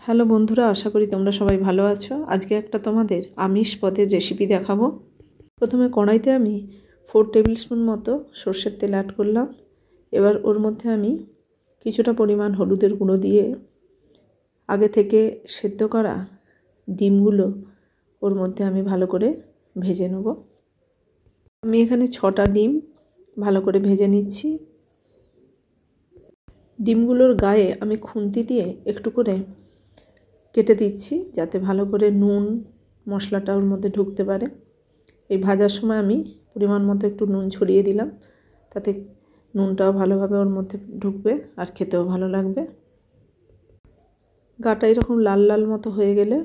Hello বন্ধুরা, আশা করি তোমরা সবাই ভালো আছো। আজকে একটা তোমাদের আমিষ পদের রেসিপি দেখাবো। প্রথমে কড়াইতে আমি 4 টেবিল স্পুন মতো সর্ষের তেল অ্যাড করলাম। এবার ওর মধ্যে আমি কিছুটা পরিমাণ হলুদের গুঁড়ো দিয়ে আগে থেকে সেদ্ধ করা ডিমগুলো ওর মধ্যে আমি ভালো করে ভেজে নেব। আমি এখানে 6টা ডিম ভালো করে ভেজে নিচ্ছি। ডিমগুলোর গায়ে আমি খুন্তি দিয়ে একটু করে কেটে দিচ্ছি যাতে ভালো করে নুন মশলাটা ওর মধ্যে ঢুকতে পারে। এই ভাজার সময় আমি পরিমাণ মতো একটু নুন ছড়িয়ে দিলাম, তাতে নুনটাও ভালোভাবে ওর মধ্যে ঢুকবে আর খেতেও ভালো লাগবে। গাটা এরকম লাল লাল মতো হয়ে গেলে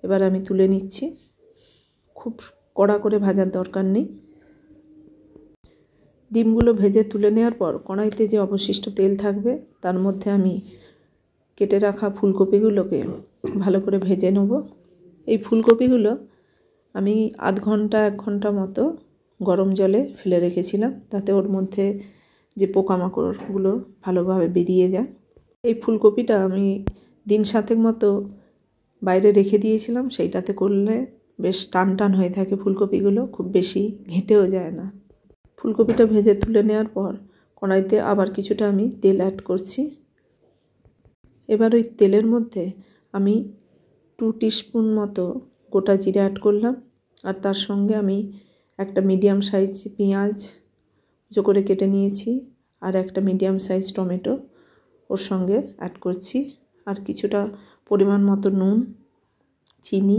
এবার আমি তুলে নিচ্ছি। খুব কড়া করে ভাজার দরকার নেই। ডিমগুলো ভেজে তুলে নেওয়ার পর কড়াইতে যে অবশিষ্ট তেল থাকবে তার মধ্যে আমি কেটে রাখা ফুলকপিগুলোকে ভালো করে ভেজে নেব। এই ফুলকপিগুলো আমি আধ ঘন্টা 1 ঘন্টা মতো গরম জলে ফেলে রেখেছিলাম, তাতে ওর মধ্যে যে পোকামাকড়গুলো ভালোভাবে বেরিয়ে যায়। এই ফুলকপিটা আমি দিন 7 মতো বাইরে রেখে দিয়েছিলাম, সেইটাতে করলে বেশ টান টান হয়ে থাকে ফুলকপিগুলো, খুব বেশি ঘেঁটেও যায় না। ফুলকপিটা ভেজে তুলে নেওয়ার পর কড়াইতে আবার কিছুটা আমি তেল অ্যাড করছি। এবার ওই তেলের মধ্যে আমি 2 টিস্পুন মতো গোটা জিরে অ্যাড করলাম, আর তার সঙ্গে আমি একটা মিডিয়াম সাইজ পেঁয়াজ কুচো করে কেটে নিয়েছি, আর একটা মিডিয়াম সাইজ টমেটো ওর সঙ্গে অ্যাড করছি, আর কিছুটা পরিমাণ মতো নুন চিনি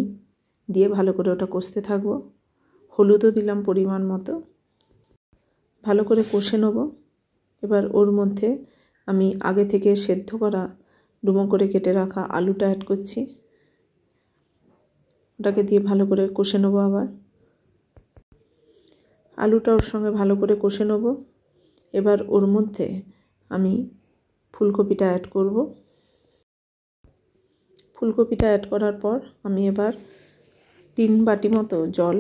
দিয়ে ভালো করে ওটা কষতে থাকবো। হলুদও দিলাম পরিমাণ মতো, ভালো করে কষে নেব। এবার ওর মধ্যে আমি আগে থেকে সেদ্ধ করা ডুমো করে কেটে রাখা আলুটা অ্যাড করছি, ওটাকে দিয়ে ভালো করে কষে নেব। আবার আলুটা ওর সঙ্গে ভালো করে কষে নেব। এবার ওর মধ্যে আমি ফুলকপিটা অ্যাড করব। ফুলকপিটা অ্যাড করার পর আমি এবার 3 বাটি মতো জল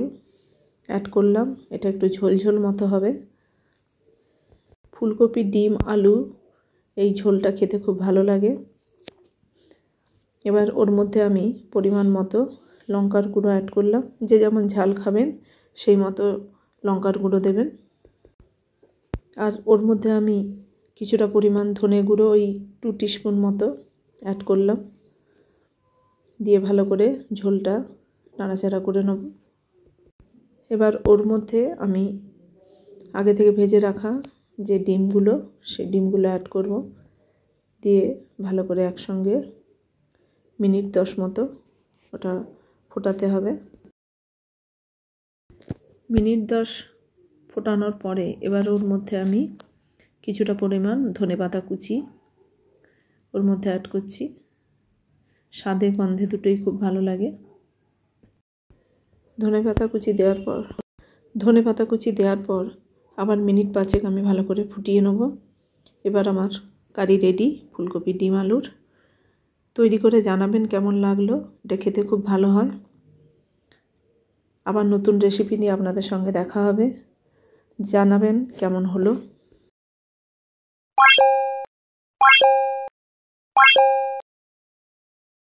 অ্যাড করলাম। এটা একটু ঝোলঝোল মতো হবে। ফুলকপি ডিম আলু এই ঝোলটা খেতে খুব ভালো লাগে। এবার ওর মধ্যে আমি পরিমাণ মতো লঙ্কার গুঁড়ো অ্যাড করলাম। যে যেমন ঝাল খাবেন সেই মতো লঙ্কার গুঁড়ো দেবেন। আর ওর মধ্যে আমি কিছুটা পরিমাণ ধনে গুঁড়ো ওই 2 টিস্পুন মতো অ্যাড করলাম, দিয়ে ভালো করে ঝোলটা নাড়াচাড়া করে নেব। এবার ওর মধ্যে আমি আগে থেকে ভেজে রাখা যে ডিমগুলো সেই ডিমগুলো অ্যাড করব, দিয়ে ভালো করে একসঙ্গে মিনিট 10 মতো ওটা ফোটাতে হবে। মিনিট 10 ফোটানোর পরে এবার ওর মধ্যে আমি কিছুটা পরিমাণ ধনেপাতা কুচি ওর মধ্যে অ্যাড করছি। স্বাদে গন্ধে দুটোই খুব ভালো লাগে। ধনেপাতা কুচি দেওয়ার পর আবার মিনিট 5 আমি ভালো করে ফুটিয়ে নেব। এবার আমার কারি রেডি ফুলকপি ডিম আলুর। তৈরি করে জানাবেন কেমন লাগলো, এটা খেতে খুব ভালো হয়। আবার নতুন রেসিপি নিয়ে আপনাদের সঙ্গে দেখা হবে, জানাবেন কেমন হলো।